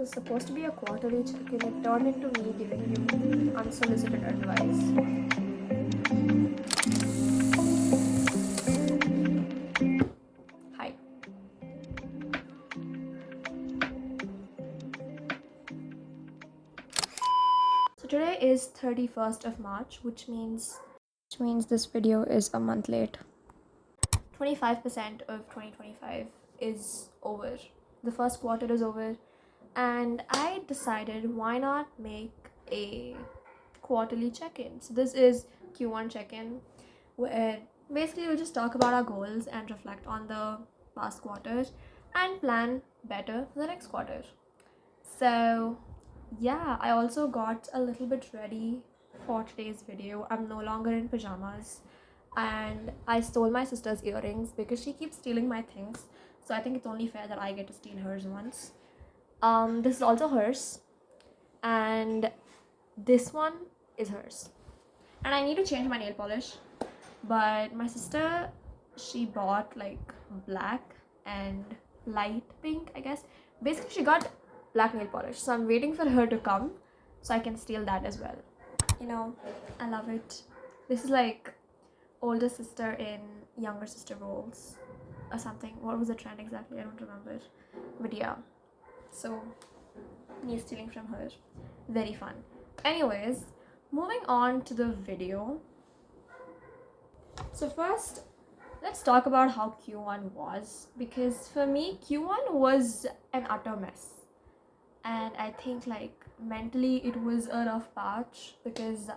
was supposed to be a quarterly check-in. It turned into me giving you unsolicited advice. Hi. So today is 31st of March, which means this video is a month late. 25% of 2025 is over. The first quarter is over, and I decided why not make a quarterly check-in. So this is Q1 check-in, where basically we'll just talk about our goals and reflect on the past quarter and plan better for the next quarter. So yeah, I also got a little bit ready for today's video. I'm no longer in pajamas, and I stole my sister's earrings because she keeps stealing my things. So I think it's only fair that I get to steal hers once. This is also hers, and this one is hers. And I need to change my nail polish, but my sister, she bought like black and light pink, I guess. Basically, she got black nail polish, so I'm waiting for her to come so I can steal that as well. You know, I love it. This is like older sister in younger sister roles or something. What was the trend exactly? I don't remember, but yeah, so me stealing from her, very fun. Anyways, moving on to the video. So first, let's talk about how Q1 was, because for me Q1 was an utter mess, and I think like mentally it was a rough patch because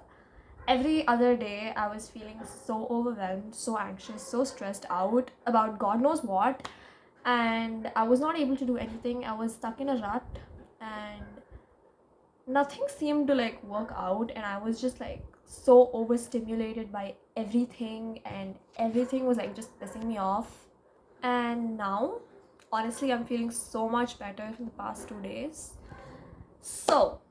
every other day I was feeling so overwhelmed, so anxious, so stressed out about God knows what, and I was not able to do anything. I was stuck in a rut, and nothing seemed to like work out, and I was just like so overstimulated by everything, and everything was like just pissing me off. And now, honestly, I'm feeling so much better from the past 2 days. So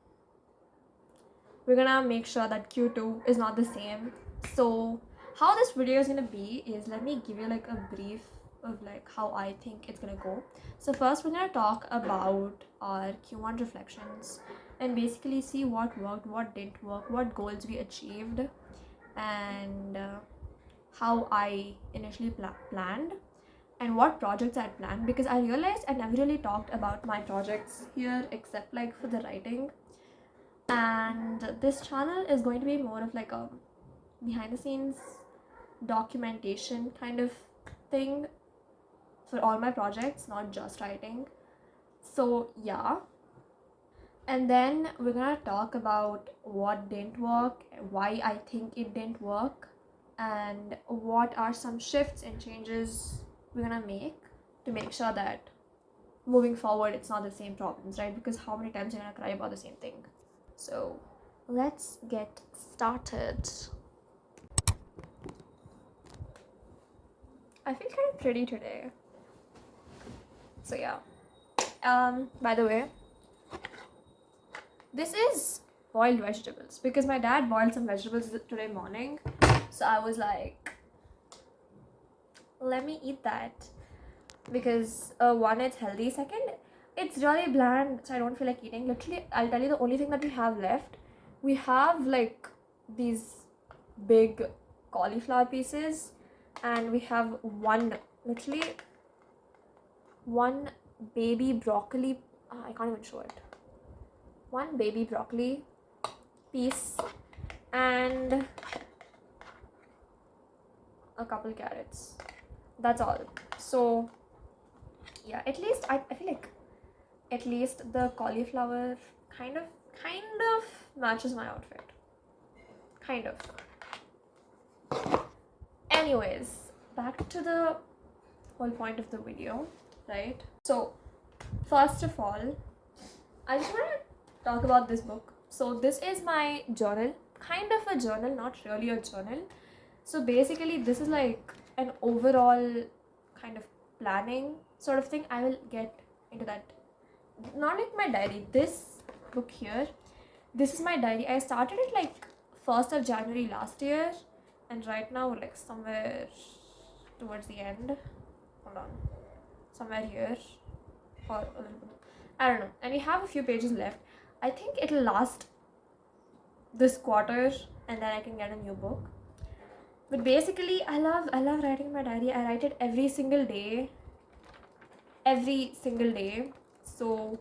we're gonna make sure that Q2 is not the same. So how this video is gonna be is, let me give you like a brief of like how I think it's gonna go. So first we're gonna talk about our Q1 reflections and basically see what worked, what didn't work, what goals we achieved, and how I initially planned, and what projects I had planned, because I realized I never really talked about my projects here except like for the writing. And this channel is going to be more of like a behind the scenes documentation kind of thing for all my projects, not just writing. So yeah, and then we're gonna talk about what didn't work, why I think it didn't work, and what are some shifts and changes we're gonna make sure that moving forward it's not the same problems, right? Because how many times you're gonna cry about the same thing? So let's get started. I feel kind of pretty today. So yeah. By the way, this is boiled vegetables because my dad boiled some vegetables today morning. So I was like, let me eat that, because one, it's healthy, second, it's really bland, so I don't feel like eating. Literally, I'll tell you the only thing that we have left. We have like these big cauliflower pieces, and we have literally one baby broccoli. I can't even show it. One baby broccoli piece and a couple carrots. That's all. So yeah, at least I feel like at least the cauliflower kind of matches my outfit. Kind of. Anyways, back to the whole point of the video, right? So first of all, I just want to talk about this book. So this is my journal, kind of a journal, not really a journal. So basically this is like an overall kind of planning sort of thing. I will get into that. Not like my diary, this book here, this is my diary. I started it like 1st of January last year, and right now we're like somewhere towards the end. Hold on, somewhere here or a little bit. I don't know. And we have a few pages left. I think it'll last this quarter, and then I can get a new book. But basically, I love writing my diary. I write it every single day. Every single day. So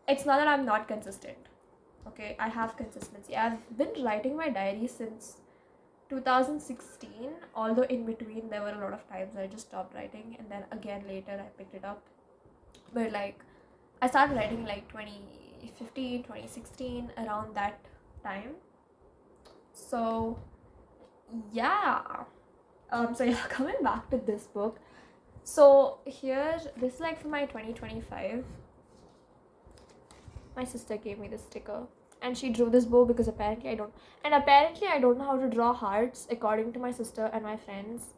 it's not that I'm not consistent. Okay, I have consistency. I've been writing my diary since 2016, although in between there were a lot of times I just stopped writing, and then again later I picked it up. But like, I started writing like 2015, 2016, around that time. So yeah. So yeah, coming back to this book. So here, this is like for my 2025. My sister gave me this sticker, and she drew this bow because apparently I don't know how to draw hearts according to my sister and my friends.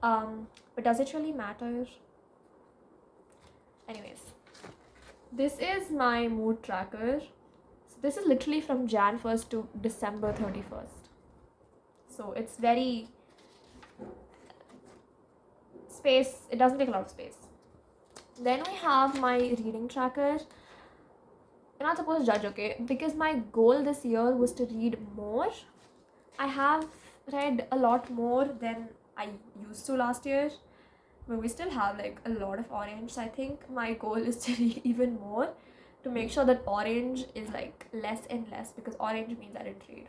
But does it really matter? Anyways, this is my mood tracker. So this is literally from Jan 1st to December 31st. So it's very space. It doesn't take a lot of space. Then we have my reading tracker. You're not supposed to judge, okay? Because my goal this year was to read more. I have read a lot more than I used to last year, but we still have like a lot of orange. So I think my goal is to read even more, to make sure that orange is like less and less, because orange means I didn't read.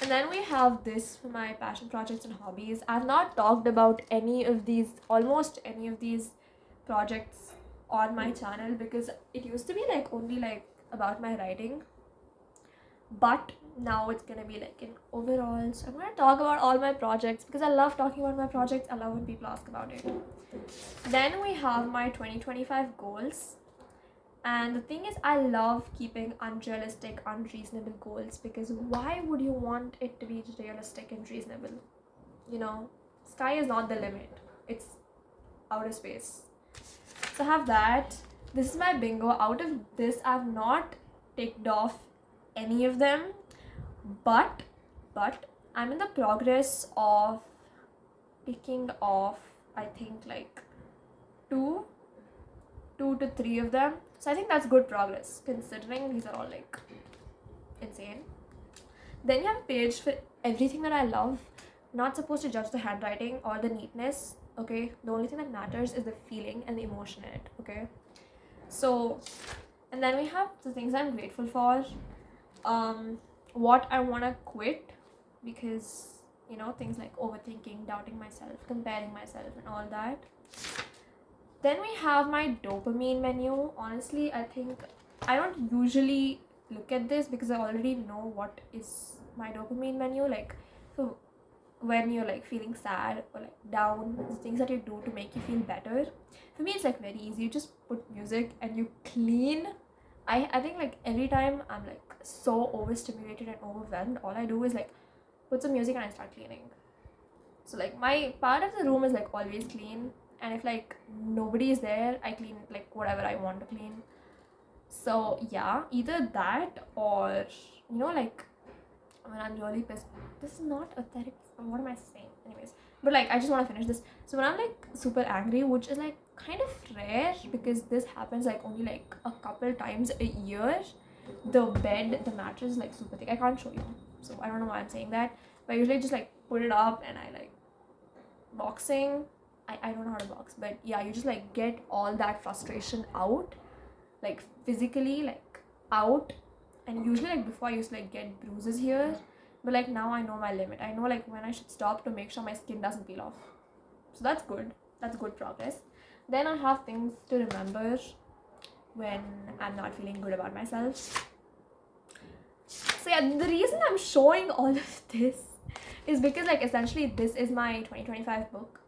And then we have this for my passion projects and hobbies. I've not talked about almost any of these projects on my channel, because it used to be like only like about my writing, but now it's gonna be like in overall. So I'm gonna talk about all my projects because I love talking about my projects. I love when people ask about it. Then we have my 2025 goals. And the thing is, I love keeping unrealistic, unreasonable goals, because why would you want it to be realistic and reasonable? You know, sky is not the limit. It's outer space. So I have that. This is my bingo. Out of this, I've not ticked off any of them, but I'm in the progress of picking off, I think, like two to three of them. So I think that's good progress, considering these are all like insane. Then you have a page for everything that I love. Not supposed to judge the handwriting or the neatness, okay? The only thing that matters is the feeling and the emotion in it, okay? So, and then we have the things I'm grateful for, what I want to quit, because, you know, things like overthinking, doubting myself, comparing myself, and all that. Then we have my dopamine menu. Honestly, I think I don't usually look at this because I already know what is my dopamine menu. Like, so when you're like feeling sad or like down, the things that you do to make you feel better. For me, it's like very easy. You just put music and you clean. I think like every time I'm like so overstimulated and overwhelmed, all I do is like put some music and I start cleaning. So like my part of the room is like always clean, and if like nobody is there, I clean like whatever I want to clean. So yeah, either that or, you know, like when I'm really pissed. This is not a therapy. What am I saying? Anyways, but like I just want to finish this. So when I'm like super angry, which is like kind of rare because this happens like only like a couple times a year, the mattress is like super thick. I can't show you, so I don't know why I'm saying that. But I usually just like put it up and I like boxing. I don't know how to box, but yeah, you just like get all that frustration out, like physically, like out. And usually like before I used to like get bruises here, but like now I know my limit. I know like when I should stop to make sure my skin doesn't peel off. So that's good progress. Then I have things to remember when I'm not feeling good about myself. So yeah, the reason I'm showing all of this is because like essentially this is my 2025 book,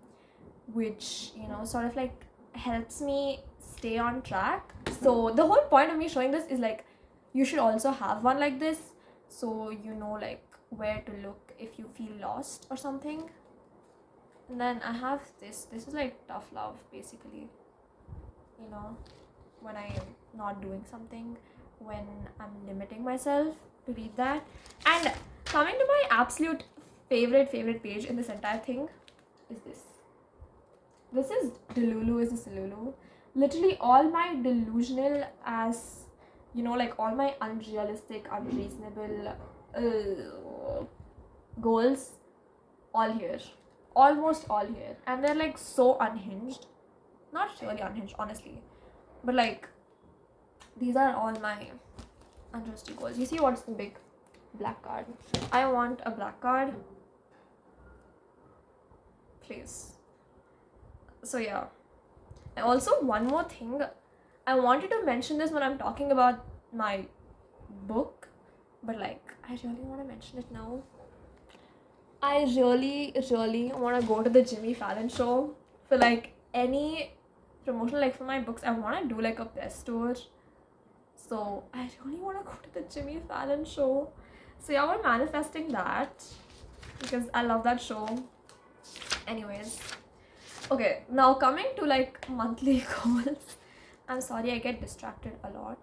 which, you know, sort of like helps me stay on track. So the whole point of me showing this is like you should also have one like this, so you know like where to look if you feel lost or something. And then I have this is like tough love, basically, you know, when I am not doing something, when I'm limiting myself to read that. And coming to my absolute favorite page in this entire thing is this. This is Delulu is a Silulu. literally all my delusional as, like all my unrealistic, unreasonable goals, all here, almost all here, and they're like so unhinged. Not really unhinged, honestly, but like these are all my unrealistic goals. You see what's the big black card? I want a black card, please. So yeah. And also one more thing, I wanted to mention this when I'm talking about my book, but like I really want to mention it now. I really, really want to go to the Jimmy Fallon show for like any promotion, like for my books. I want to do like a press tour. So I really want to go to the Jimmy Fallon show. So yeah, we're manifesting that because I love that show. Anyways, okay, now coming to like monthly goals. I'm sorry, I get distracted a lot.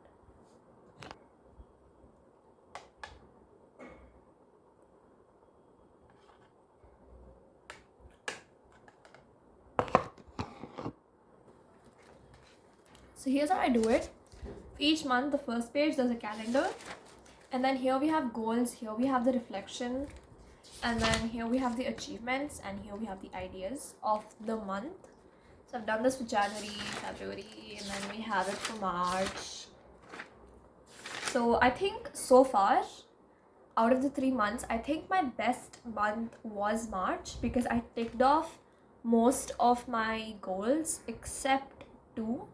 So here's how I do it. For each month, the first page, there's a calendar. And then here we have goals, here we have the reflection. And then here we have the achievements, and here we have the ideas of the month. So I've done this for January, February, and then we have it for March. So I think so far, out of the 3 months, I think my best month was March because I ticked off most of my goals except 2.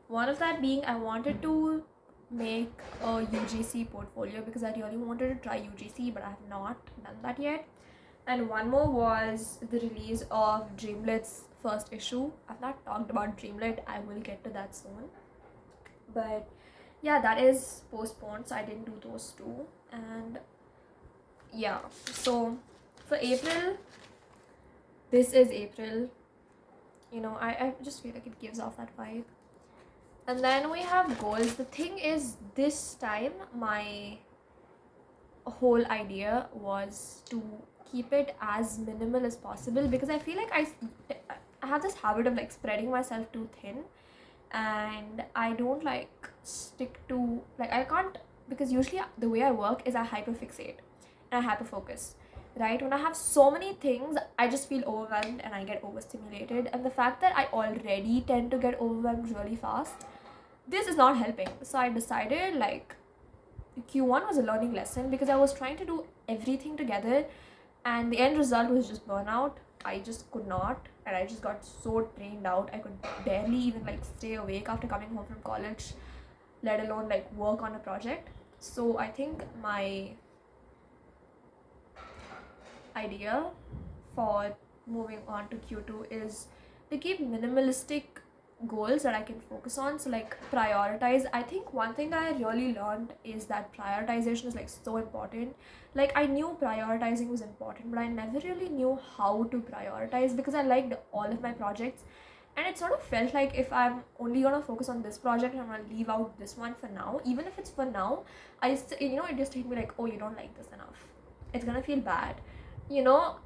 One of that being I wanted to make a UGC portfolio because I really wanted to try UGC, but I have not done that yet. And one more was the release of Dreamlet's first issue. I've not talked about Dreamlet, I will get to that soon. But yeah, that is postponed, so I didn't do those 2. And yeah, so for April, this is April. I just feel like it gives off that vibe. And then we have goals. The thing is, this time my whole idea was to keep it as minimal as possible because I feel like I have this habit of like spreading myself too thin, and I don't like stick to, like I can't, because usually the way I work is I hyperfixate and I hyperfocus, right? When I have so many things, I just feel overwhelmed and I get overstimulated, and the fact that I already tend to get overwhelmed really fast, this is not helping. So I decided like Q1 was a learning lesson because I was trying to do everything together, and the end result was just burnout. I just could not, and I just got so drained out. I could barely even like stay awake after coming home from college, let alone like work on a project. So I think my idea for moving on to Q2 is to keep minimalistic goals that I can focus on. So like prioritize. I think one thing that I really learned is that prioritization is like so important. Like I knew prioritizing was important, but I never really knew how to prioritize because I liked all of my projects, and it sort of felt like if I'm only gonna focus on this project, I'm gonna leave out this one for now. Even if it's for now, it just hit me like, oh, you don't like this enough. It's gonna feel bad. You know,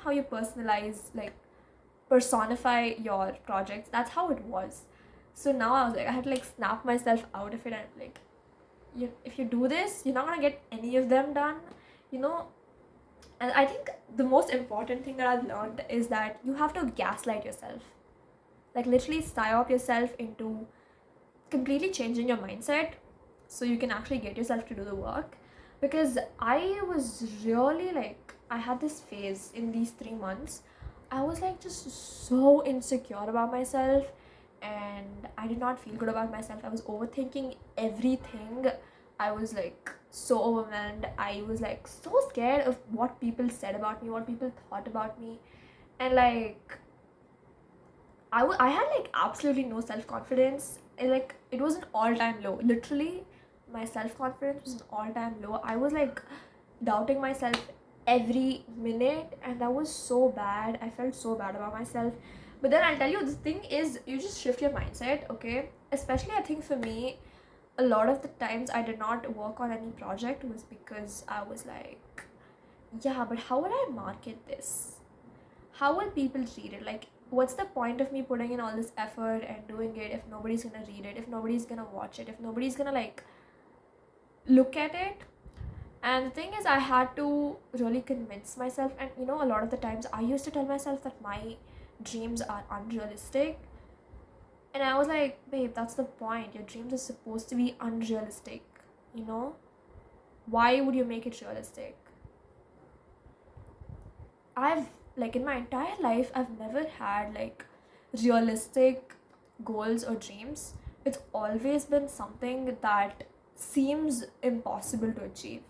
how you personify your projects. That's how it was. So now I was like, I had to like snap myself out of it, and like, if you do this, you're not gonna get any of them done. You know, and I think the most important thing that I've learned is that you have to gaslight yourself. Like literally psyop yourself into completely changing your mindset so you can actually get yourself to do the work. Because I was really like, I had this phase in these 3 months. I was like just so insecure about myself, and I did not feel good about myself. I was overthinking everything. I was like so overwhelmed. I was like so scared of what people said about me, what people thought about me. And like I had like absolutely no self-confidence. It was an all-time low. Literally, my self-confidence was an all-time low. I was like doubting myself every minute, and that was so bad. I felt so bad about myself. But then I'll tell you, the thing is, you just shift your mindset, okay? Especially I think for me, a lot of the times I did not work on any project was because I was like, yeah, but how will I market this? How will people treat it? Like, what's the point of me putting in all this effort and doing it if nobody's gonna read it, if nobody's gonna watch it, if nobody's gonna like look at it? And the thing is, I had to really convince myself, and a lot of the times I used to tell myself that my dreams are unrealistic. And I was like, babe, that's the point. Your dreams are supposed to be unrealistic, you know? Why would you make it realistic? I've, like, in my entire life, I've never had, like, realistic goals or dreams. It's always been something that seems impossible to achieve.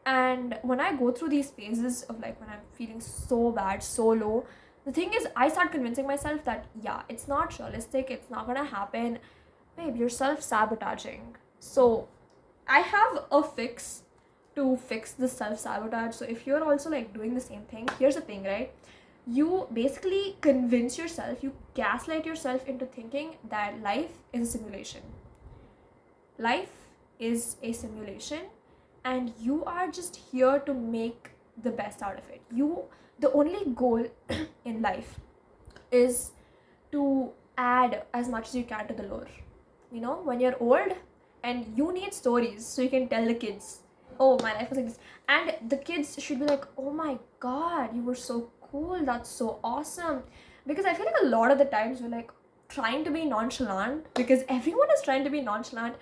And when I go through these phases of like when I'm feeling so bad, so low, the thing is, I start convincing myself that, yeah, it's not realistic, it's not gonna happen. Babe, you're self sabotaging. So I have a fix to fix the self sabotage. So if you're also like doing the same thing, here's the thing, right? You basically convince yourself, you gaslight yourself into thinking that life is a simulation. Life is a simulation, and you are just here to make the best out of it. The only goal in life is to add as much as you can to the lore. When you're old and you need stories so you can tell the kids, oh, my life was like this, and the kids should be like, oh my god, you were so cool, that's so awesome. Because I feel like a lot of the times we're like trying to be nonchalant because everyone is trying to be nonchalant.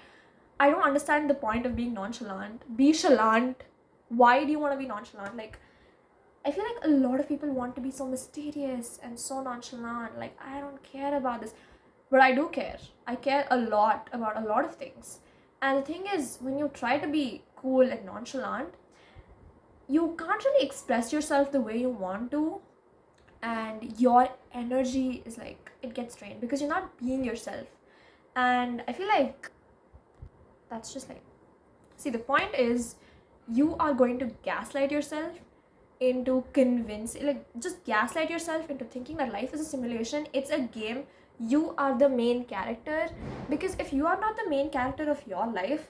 I don't understand the point of being nonchalant. Be chalant. Why do you want to be nonchalant? Like, I feel like a lot of people want to be so mysterious and so nonchalant. Like, I don't care about this. But I do care. I care a lot about a lot of things. And the thing is, when you try to be cool and nonchalant, you can't really express yourself the way you want to. And your energy is like, it gets drained because you're not being yourself. And I feel like that's just like, see, the point is, you are going to gaslight yourself into convincing, like, just gaslight yourself into thinking that life is a simulation, it's a game, you are the main character. Because if you are not the main character of your life,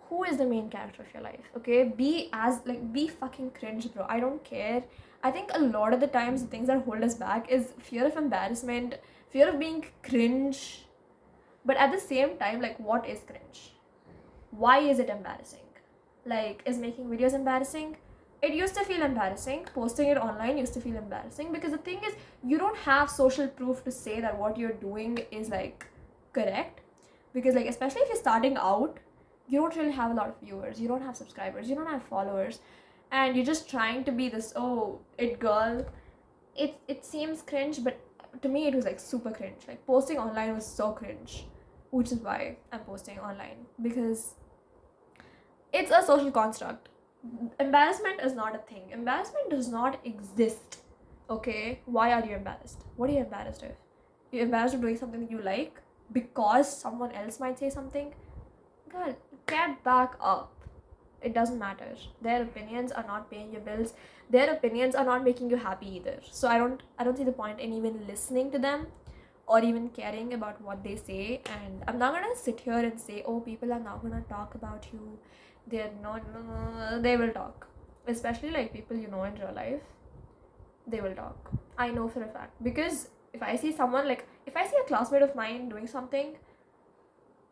who is the main character of your life? Okay, be fucking cringe, bro. I don't care. I think a lot of the times the things that hold us back is fear of embarrassment, fear of being cringe. But at the same time, like, what is cringe? Why is it embarrassing? Like, is making videos embarrassing? It used to feel embarrassing. Posting it online used to feel embarrassing because the thing is, you don't have social proof to say that what you're doing is like correct. Because, like, especially if you're starting out, you don't really have a lot of viewers, you don't have subscribers, you don't have followers, and you're just trying to be this, oh, it girl. It seems cringe, but to me it was like super cringe. Like, posting online was so cringe, which is why I'm posting online, because it's a social construct. Embarrassment is not a thing. Embarrassment does not exist. Okay, why are you embarrassed? What are you embarrassed of? You're embarrassed of doing something that you like because someone else might say something? Girl, get back up. It doesn't matter. Their opinions are not paying your bills. Their opinions are not making you happy either. So I don't see the point in even listening to them or even caring about what they say. And I'm not gonna sit here and say, oh, people are not gonna talk about you. They're not, they will talk. Especially like people you know in real life, they will talk. I know for a fact. Because if I see someone, like, if I see a classmate of mine doing something,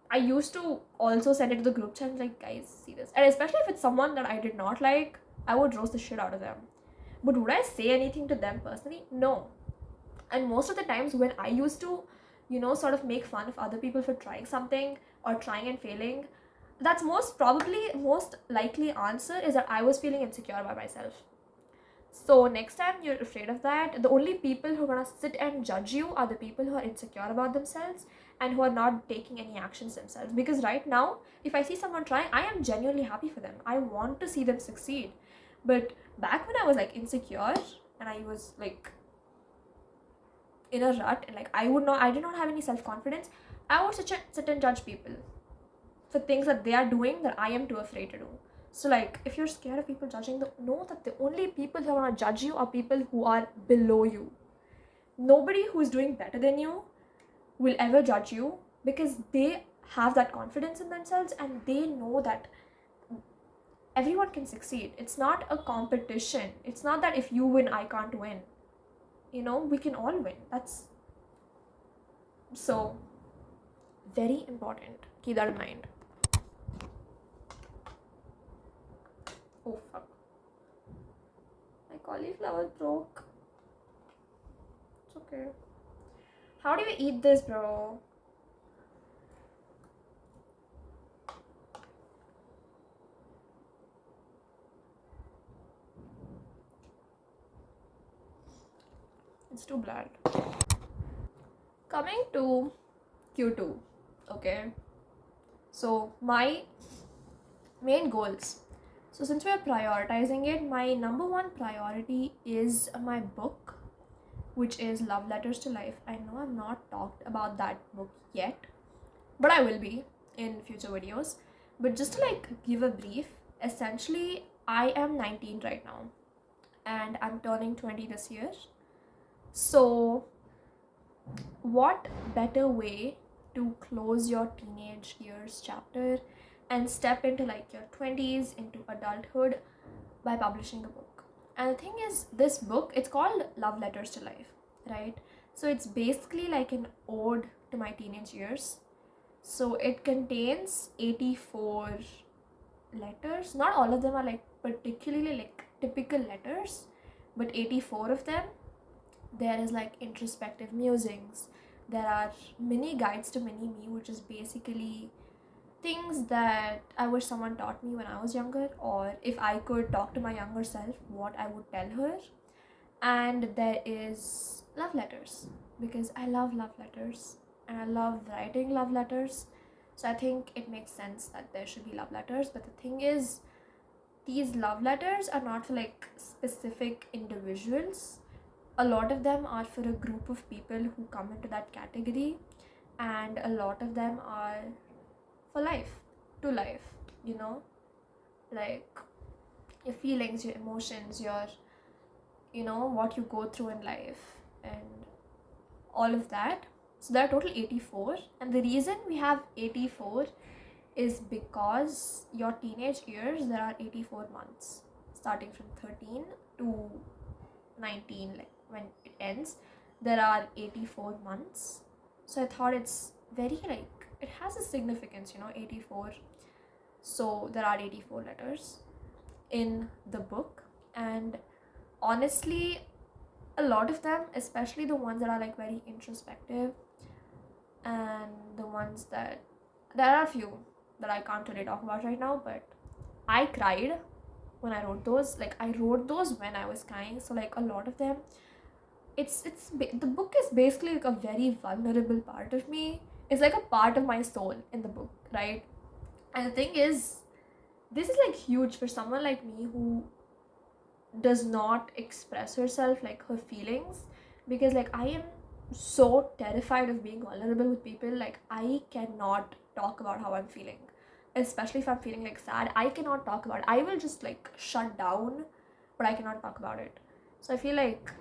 I used to also send it to the group chat, like, guys, see this. And especially if it's someone that I did not like, I would roast the shit out of them. But would I say anything to them personally? No. And most of the times when I used to, sort of make fun of other people for trying something or trying and failing, that's most likely answer is that I was feeling insecure by myself. So next time you're afraid of that, the only people who are gonna sit and judge you are the people who are insecure about themselves and who are not taking any actions themselves. Because right now, if I see someone trying, I am genuinely happy for them. I want to see them succeed. But back when I was like insecure and I was like in a rut and like I did not have any self-confidence, I would sit and judge people for things that they are doing that I am too afraid to do. So, like, if you're scared of people judging, know that the only people who are going to judge you are people who are below you. Nobody who is doing better than you will ever judge you because they have that confidence in themselves and they know that everyone can succeed. It's not a competition. It's not that if you win, I can't win. we can all win. That's so very important. Keep that in mind. Oh fuck. My cauliflower broke. It's okay. How do you eat this, bro? It's too bland. Coming to Q2, okay? So, my main goals. So, since we're prioritizing it, my number one priority is my book, which is Love Letters to Life. I know I've not talked about that book yet, but I will be in future videos. But just to like give a brief, essentially, I am 19 right now and I'm turning 20 this year. So, what better way to close your teenage years chapter and step into like your 20s, into adulthood, by publishing a book? And the thing is, this book, it's called Love Letters to Life, right? So it's basically like an ode to my teenage years. So it contains 84 letters. Not all of them are like particularly like typical letters, but 84 of them. There is like introspective musings. There are mini guides to mini me, which is basically things that I wish someone taught me when I was younger, or if I could talk to my younger self, what I would tell her. And there is love letters, because I love love letters and I love writing love letters. So I think it makes sense that there should be love letters. But the thing is, these love letters are not for like specific individuals. A lot of them are for a group of people who come into that category, and a lot of them are for life, to life, like your feelings, your emotions, your what you go through in life, and all of that. So there are total 84, and the reason we have 84 is because your teenage years, there are 84 months starting from 13 to 19, like when it ends, there are 84 months. So I thought it's very like, it has a significance, 84. So there are 84 letters in the book, and honestly, a lot of them, especially the ones that are like very introspective, and the ones that, there are a few that I can't really talk about right now, but I cried when I wrote those. Like, I wrote those when I was crying. So like a lot of them, the book is basically like a very vulnerable part of me. It's like a part of my soul in the book, right? And the thing is, this is like huge for someone like me who does not express herself, like her feelings, because like I am so terrified of being vulnerable with people. Like, I cannot talk about how I'm feeling, especially if I'm feeling like sad. I cannot talk about it. I will just like shut down, but I cannot talk about it. So I feel like,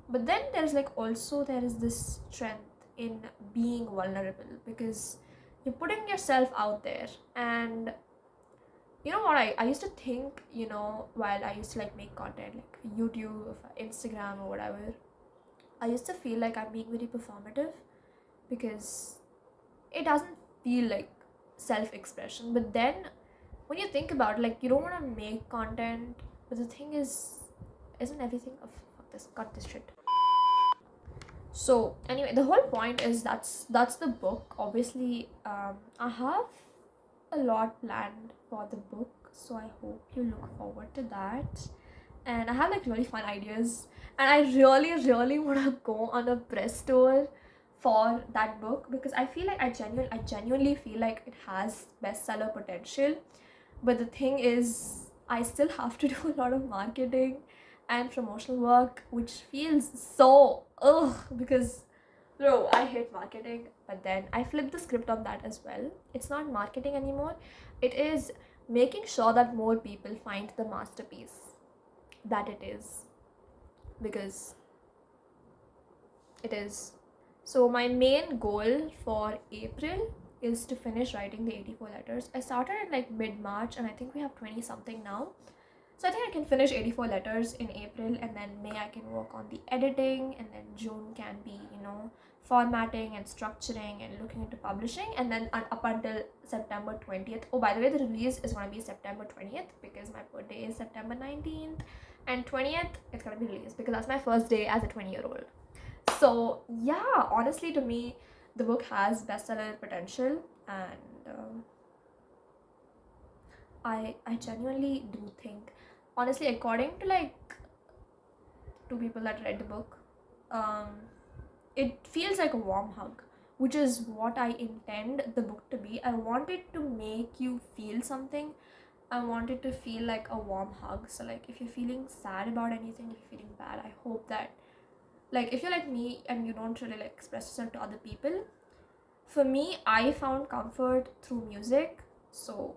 but then there's like also there is this strength in being vulnerable, because you're putting yourself out there. And you know what, I used to think, while I used to like make content like YouTube, Instagram, or whatever, I used to feel like I'm being very performative, because it doesn't feel like self-expression. But then when you think about it, like, you don't want to make content, but the thing is, isn't everything of fuck this, cut this shit. So anyway, the whole point is, that's the book. Obviously, I have a lot planned for the book, so I hope you look forward to that. And I have like really fun ideas, and I really want to go on a press tour for that book, because I feel like I genuinely feel like it has bestseller potential. But the thing is, I still have to do a lot of marketing and promotional work, which feels so ugh, because bro, I hate marketing. But then I flipped the script on that as well. It's not marketing anymore, it is making sure that more people find the masterpiece that it is, because it is. So my main goal for April is to finish writing the 84 letters. I started in like mid-March, and I think we have 20 something now. So I think I can finish 84 letters in April, and then May I can work on the editing, and then June can be, formatting and structuring and looking into publishing, and then up until September 20th. Oh, by the way, the release is going to be September 20th because my birthday is September 19th, and 20th it's going to be released because that's my first day as a 20-year-old. So yeah, honestly, to me, the book has bestseller potential, and I genuinely do think, honestly, according to like two people that read the book, um, it feels like a warm hug, which is what I intend the book to be. I want it to make you feel something. I want it to feel like a warm hug. So like if you're feeling sad about anything, if you're feeling bad, I hope that, like, if you're like me and you don't really like express yourself to other people, for me, I found comfort through music. So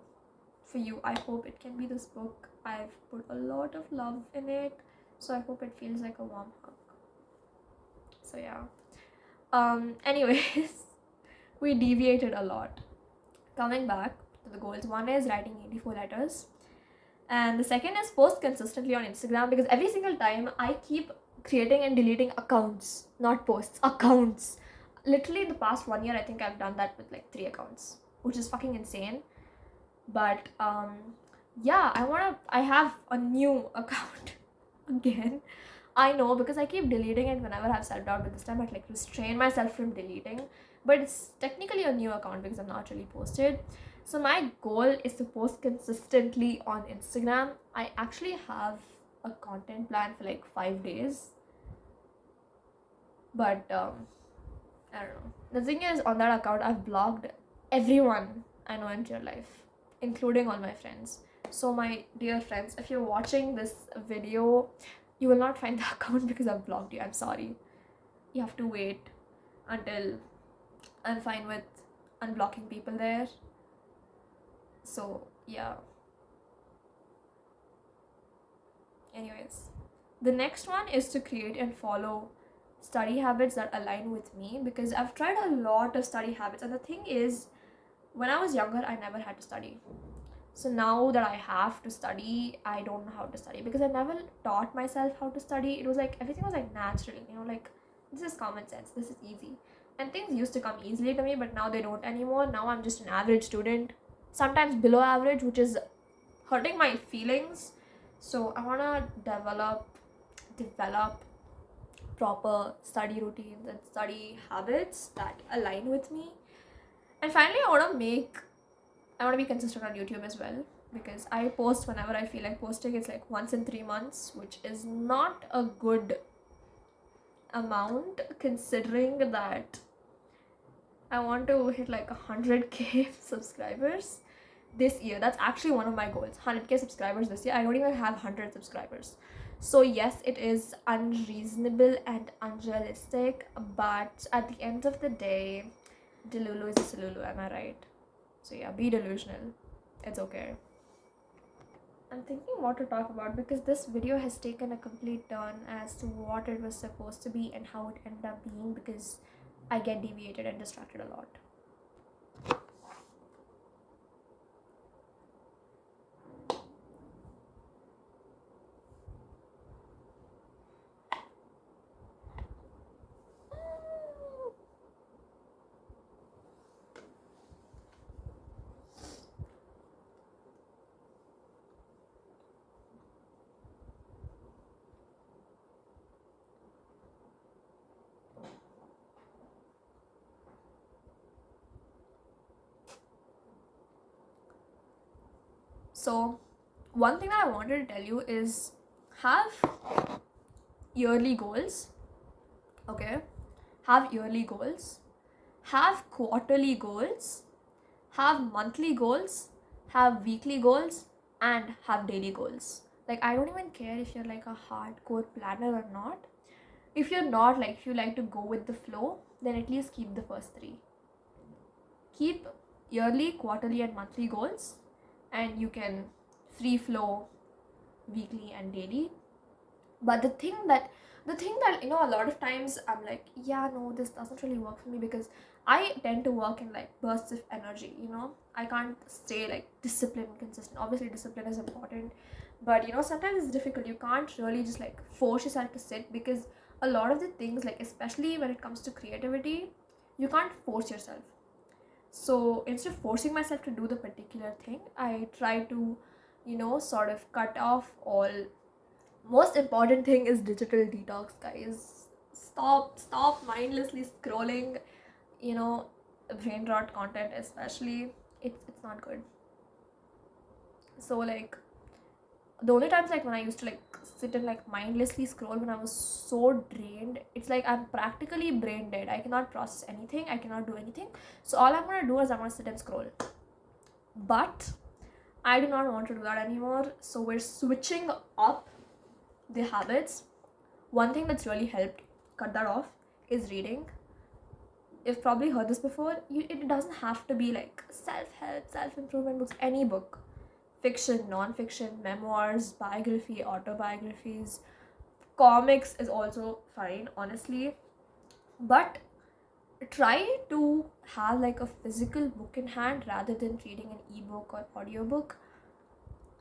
for you, I hope it can be this book. I've put a lot of love in it, so I hope it feels like a warm hug. So yeah. Anyways, we deviated a lot. Coming back to the goals, one is writing 84 letters, and the second is post consistently on Instagram, because every single time I keep creating and deleting accounts, not posts, accounts. Literally, the past 1 year, I think I've done that with like 3 accounts, which is fucking insane. But yeah, I have a new account again. I know, because I keep deleting it whenever I have self-doubt, but this time I'd like restrain myself from deleting. But it's technically a new account because I'm not really posted. So my goal is to post consistently on Instagram. I actually have a content plan for like 5 days. But I don't know. The thing is, on that account, I've blocked everyone I know in real life, including all my friends. So my dear friends, if you're watching this video, you will not find the account because I've blocked you. I'm sorry. You have to wait until I'm fine with unblocking people there. So yeah. Anyways, the next one is to create and follow study habits that align with me, because I've tried a lot of study habits, and the thing is, when I was younger, I never had to study. So now that I have to study, I don't know how to study because I never taught myself how to study. It was like everything was like natural, like this is common sense, this is easy. And things used to come easily to me, but now they don't anymore. Now I'm just an average student, sometimes below average, which is hurting my feelings. So I want to develop proper study routines and study habits that align with me. And finally, I want to be consistent on YouTube as well, because I post whenever I feel like posting. It's like once in 3 months, which is not a good amount considering that I want to hit like 100k subscribers this year. That's actually one of my goals, 100k subscribers this year. I don't even have 100 subscribers. So yes, it is unreasonable and unrealistic, but at the end of the day, Delulu is a Salulu, am I right? So yeah, be delusional. It's okay. I'm thinking what to talk about because this video has taken a complete turn as to what it was supposed to be and how it ended up being, because I get deviated and distracted a lot. So, one thing that I wanted to tell you is have yearly goals, okay? Have yearly goals, have quarterly goals, have monthly goals, have weekly goals, and have daily goals. Like, I don't even care if you're like a hardcore planner or not. If you're not, like, if you like to go with the flow, then at least keep the first three. Keep yearly, quarterly, and monthly goals, and you can free flow weekly and daily. But the thing that a lot of times I'm like, yeah, no, this doesn't really work for me, because I tend to work in like bursts of energy. I can't stay like disciplined, consistent. Obviously discipline is important, But sometimes it's difficult. You can't really just like force yourself to sit, because a lot of the things, like especially when it comes to creativity, you can't force yourself. So instead of forcing myself to do the particular thing, I try to sort of cut off all. Most important thing is digital detox, guys. Stop mindlessly scrolling, you know brain rot content especially. It's not good. So like, the only times like when I used to like sit and like mindlessly scroll when I was so drained, it's like I'm practically brain dead. I cannot process anything, I cannot do anything. So all I'm gonna do is I'm gonna sit and scroll. But I do not want to do that anymore, so we're switching up the habits. One thing that's really helped cut that off is reading. You've probably heard this before. It doesn't have to be like self-help, self-improvement books. Any book, fiction, non-fiction, memoirs, biography, autobiographies, comics is also fine, honestly. But try to have like a physical book in hand rather than reading an ebook or audiobook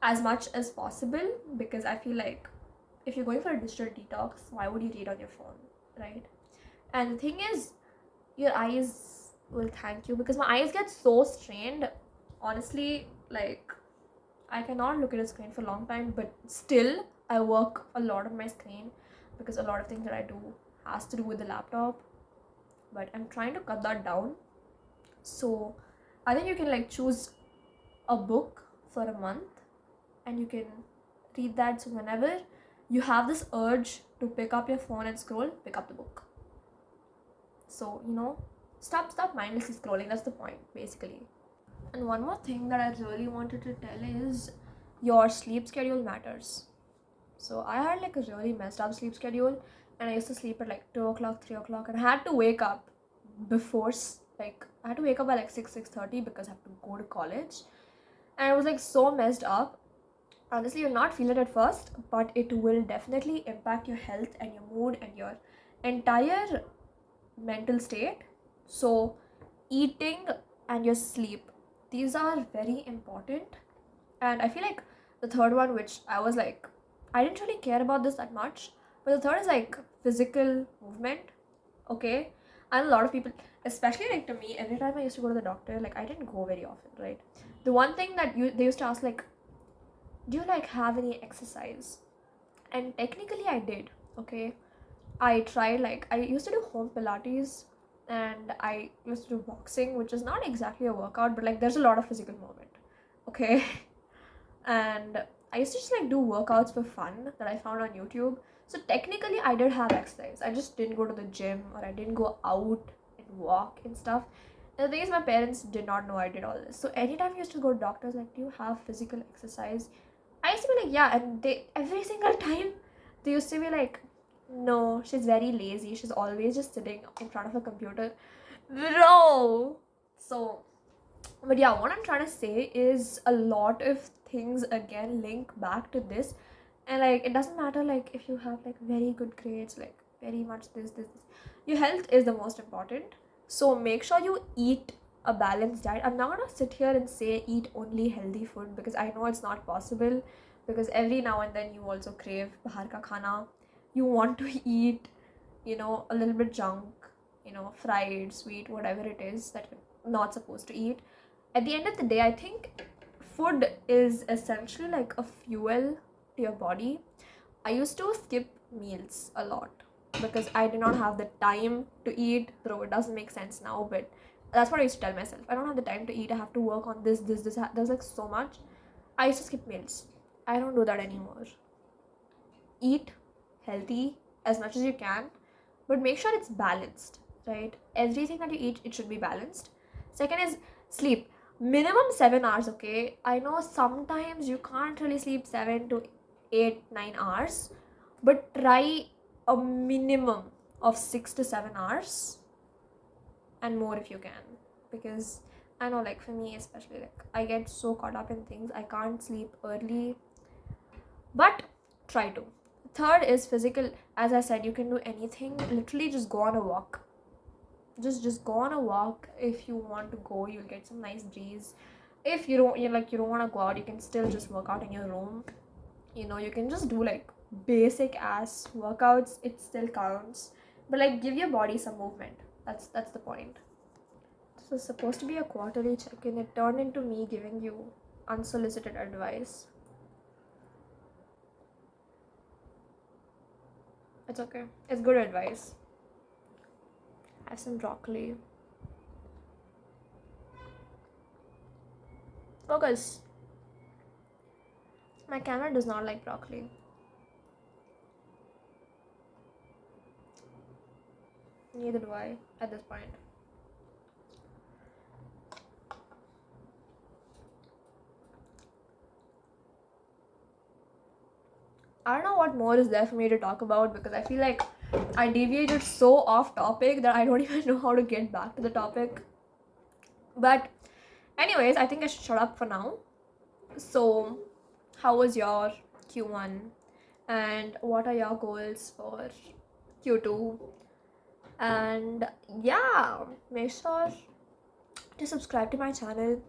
as much as possible, because I feel like if you're going for a digital detox, why would you read on your phone, right? And the thing is, your eyes will thank you, because my eyes get so strained, honestly. Like, I cannot look at a screen for a long time, but still I work a lot on my screen because a lot of things that I do has to do with the laptop. But I'm trying to cut that down. So I think you can like choose a book for a month and you can read that. So whenever you have this urge to pick up your phone and scroll, pick up the book. So stop mindlessly scrolling. That's the point, basically. And one more thing that I really wanted to tell is your sleep schedule matters. So I had like a really messed up sleep schedule, and I used to sleep at like 2 o'clock, 3 o'clock, and I had to wake up before, like, I had to wake up by like 6:30 because I have to go to college. And I was like so messed up. Honestly, you'll not feel it at first, but it will definitely impact your health and your mood and your entire mental state. So eating and your sleep, these are very important. And I feel like the third one, which I was like, I didn't really care about this that much, but the third is like physical movement. Okay, and a lot of people, especially like to me, every time I used to go to the doctor, like I didn't go very often, right? The one thing that they used to ask, like, do you like have any exercise? And technically I did. Okay, I tried, like, I used to do home Pilates, and I used to do boxing, which is not exactly a workout, but like there's a lot of physical movement. Okay. And I used to just like do workouts for fun that I found on YouTube. So technically I did have exercise. I just didn't go to the gym, or I didn't go out and walk and stuff. And the thing is, my parents did not know I did all this. So anytime I used to go to doctors, like, do you have physical exercise? I used to be like, yeah, and they every single time they used to be like, no, she's very lazy. She's always just sitting in front of a computer. Bro. So, but yeah, what I'm trying to say is a lot of things again link back to this. And like, it doesn't matter like if you have like very good grades, like very much this. Your health is the most important. So make sure you eat a balanced diet. I'm not gonna sit here and say eat only healthy food, because I know it's not possible, because every now and then you also crave bahar ka khana. You want to eat, a little bit junk, fried, sweet, whatever it is that you're not supposed to eat. At the end of the day, I think food is essentially like a fuel to your body. I used to skip meals a lot because I did not have the time to eat, though it doesn't make sense now, but that's what I used to tell myself. I don't have the time to eat, I have to work on this. There's like so much. I used to skip meals. I don't do that anymore. Eat healthy as much as you can, but make sure it's balanced, right? Everything that you eat, it should be balanced. Second is sleep. Minimum 7 hours, okay? I know sometimes you can't really sleep 7 to 8, 9 hours, but try a minimum of 6 to 7 hours and more if you can. Because I know, like, for me especially, like, I get so caught up in things, I can't sleep early, but try to. Third is physical. As I said, you can do anything. Literally just go on a walk. Just go on a walk. If you want to go, you'll get some nice breeze. If you don't want to go out, you can still just work out in your room. You can just do like basic ass workouts, it still counts. But like give your body some movement. That's the point. This was supposed to be a quarterly check-in. It turned into me giving you unsolicited advice. It's okay. It's good advice. Have some broccoli. Focus. My camera does not like broccoli. Neither do I at this point. I don't know what more is there for me to talk about because I feel like I deviated so off topic that I don't even know how to get back to the topic. But anyways, I think I should shut up for now. So, how was your Q1? And what are your goals for Q2? And yeah, make sure to subscribe to my channel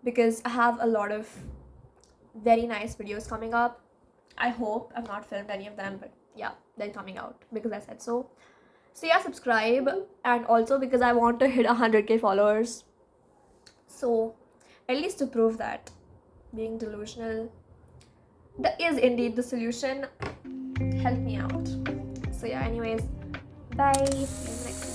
because I have a lot of very nice videos coming up. I hope I've not filmed any of them, but yeah, they're coming out because I said so. So yeah, subscribe, and also because I want to hit 100k followers. So at least to prove that being delusional that is indeed the solution, help me out. So yeah, anyways, bye. See you next time.